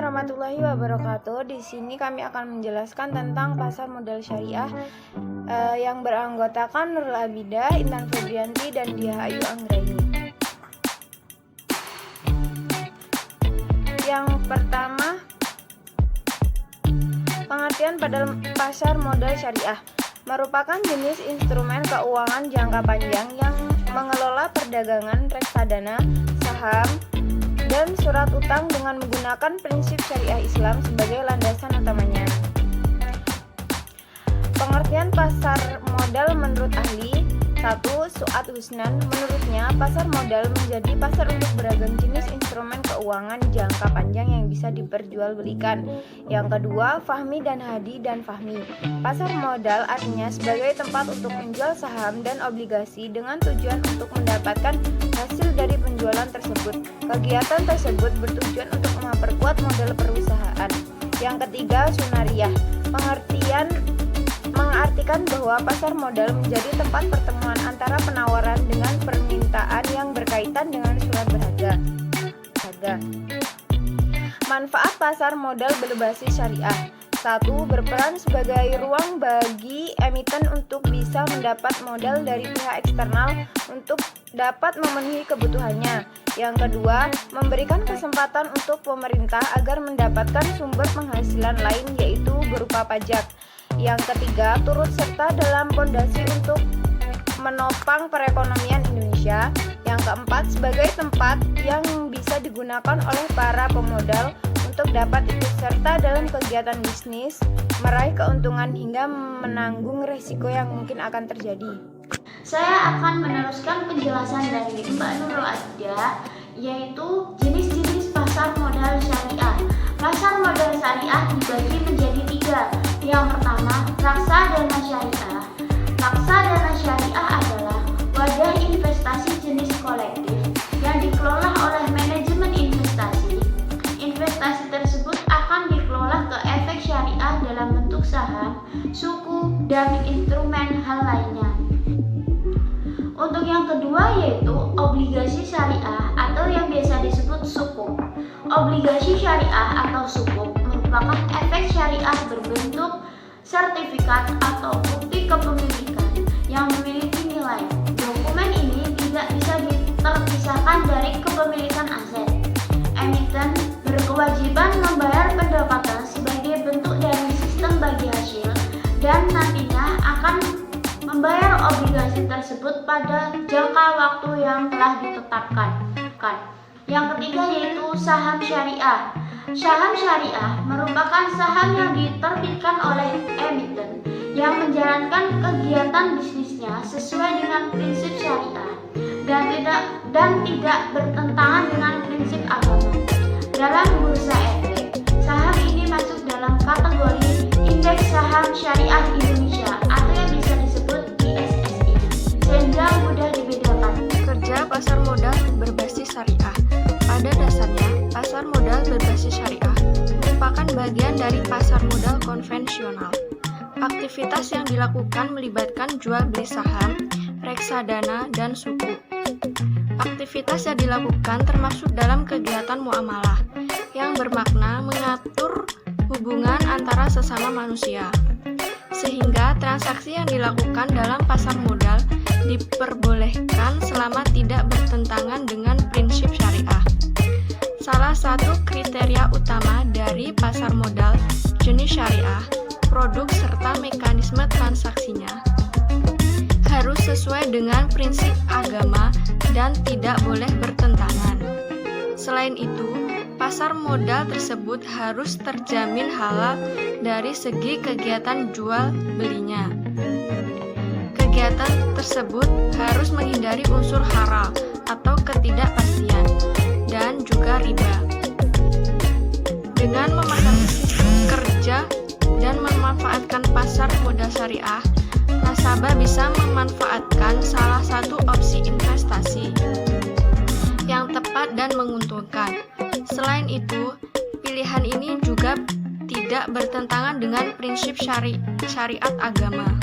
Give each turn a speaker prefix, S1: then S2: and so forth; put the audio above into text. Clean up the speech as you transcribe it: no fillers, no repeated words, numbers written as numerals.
S1: Warahmatullahi wabarakatuh. Di sini kami akan menjelaskan tentang pasar modal syariah yang beranggotakan Nurul Abidah, Intan Febrianti, dan Diah Ayu Anggraini. Yang pertama, pengertian pada pasar modal syariah merupakan jenis instrumen keuangan jangka panjang yang mengelola perdagangan reksadana, saham, dan surat utang dengan menggunakan prinsip syariah Islam sebagai landasan utamanya. Pengertian pasar modal menurut ahli 1. Su'ad Husnan, menurutnya pasar modal menjadi pasar untuk beragam jenis instrumen keuangan jangka panjang yang bisa diperjualbelikan. Yang kedua, Fahmi dan Hadi dan Fahmi. Pasar modal artinya sebagai tempat untuk menjual saham dan obligasi dengan tujuan untuk mendapatkan hasil dari penjualan tersebut. Kegiatan tersebut bertujuan untuk memperkuat modal perusahaan. Yang ketiga, Sunariyah. Mengartikan bahwa pasar modal menjadi tempat pertemuan antara penawaran dengan permintaan yang berkaitan dengan surat berharga. Manfaat pasar modal berbasis syariah. 1. Berperan sebagai ruang bagi emiten untuk bisa mendapat modal dari pihak eksternal untuk dapat memenuhi kebutuhannya. Yang kedua, memberikan kesempatan untuk pemerintah agar mendapatkan sumber penghasilan lain yaitu berupa pajak. Yang ketiga, turut serta dalam fondasi untuk menopang perekonomian Indonesia. Yang keempat, sebagai tempat yang bisa digunakan oleh para pemodal untuk dapat ikut serta dalam kegiatan bisnis, meraih keuntungan hingga menanggung risiko yang mungkin akan terjadi.
S2: Saya akan meneruskan penjelasan dari Mbak Nurul Abidah, yaitu jenis-jenis pasar modal syariah. Pasar modal syariah dibagi menjadi 3. Yang pertama, reksadana syariah. Reksadana syariah adalah wadah investasi jenis kolektif yang dikelola oleh manajemen investasi. Investasi tersebut akan dikelola ke efek syariah dalam bentuk saham, suku, dan instrumen hal lainnya. Untuk yang kedua yaitu obligasi syariah atau yang biasa disebut sukuk. Obligasi syariah atau sukuk merupakan efek syariah berbentuk sertifikat atau bukti kepemilikan yang memiliki nilai. Dokumen ini tidak bisa terpisahkan dari kepemilikan aset. Emiten berkewajiban membayar pendapatan sebagai bentuk dari sistem bagi hasil dan nantinya akan membayar obligasi tersebut pada jangka waktu yang telah ditetapkan. Yang ketiga yaitu saham syariah. Saham syariah merupakan saham yang diterbitkan oleh emiten yang menjalankan kegiatan bisnisnya sesuai dengan prinsip syariah dan tidak bertentangan dengan prinsip agama. Dalam bursa efek, saham ini masuk dalam kategori Indeks Saham Syariah Indonesia atau yang bisa disebut ISSI, sehingga mudah dibedakan.
S3: Kerja pasar modal berbasis syariah. Pada dasarnya, pasar modal berbasis syariah merupakan bagian dari pasar modal konvensional. Aktivitas yang dilakukan melibatkan jual beli saham, reksadana, dan suku. Aktivitas yang dilakukan termasuk dalam kegiatan muamalah yang bermakna mengatur hubungan antara sesama manusia. Sehingga transaksi yang dilakukan dalam pasar modal diperbolehkan selama tidak bertentangan dengan prinsip syariah. Salah satu kriteria utama dari pasar modal jenis syariah, produk serta mekanisme transaksinya harus sesuai dengan prinsip agama dan tidak boleh bertentangan. Selain itu, pasar modal tersebut harus terjamin halal dari segi kegiatan jual belinya. Kegiatan tersebut harus menghindari unsur haram atau ketidakpastian dan juga riba. Dengan memahami sistem kerja dan memanfaatkan pasar modal syariah, nasabah bisa memanfaatkan salah satu opsi investasi yang tepat dan menguntungkan. Selain itu, pilihan ini juga tidak bertentangan dengan prinsip syariat agama.